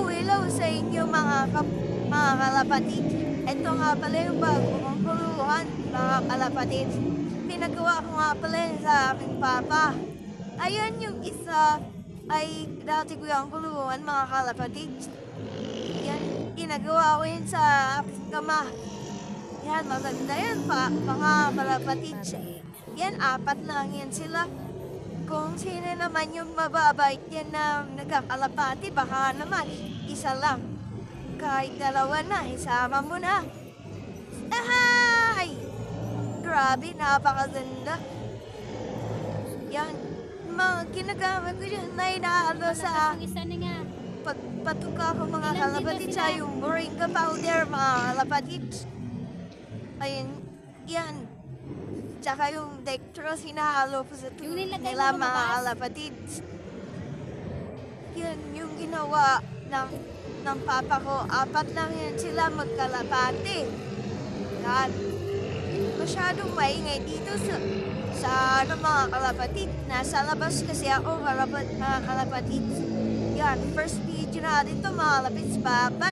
hello sa inyo mga kalapatid. Ito nga pala yung bago kong kulungan, mga kalapatid. Pinagawa ko nga pala yun sa aking papa. Ayan yung isa ay dati ko yung kulungan, mga kalapatid. Yan, ginagawa ko yun sa aking kama. Yan, maganda yan mga kalapatid. Yan, 4 lang yan sila. Kung sino naman yung mababait yan na nagkakalapati, baka naman isa lang. Kahit 2 na, isama mo na. Ahay! Grabe, napakaganda. Yan, mga ginagamit ko yun na inaalo sa Isa na nga. pagpatuka ko mga kalapatid sa yung moringa powder, mga kalapatid. Ayun, yan. Tsaka yung dextrose, hinahalo ko sa Yung tubig nilagay nila, mo mga lumabas? kalapatid. Yan yung ginawa ng papa ko. 4 lang yan sila magkalapati. Yan. Masyadong maingay dito sa mga kalapatid. Nasa labas kasi ako, mga kalapatid. Yan, first video natin to mga kalapatid. Bye-bye.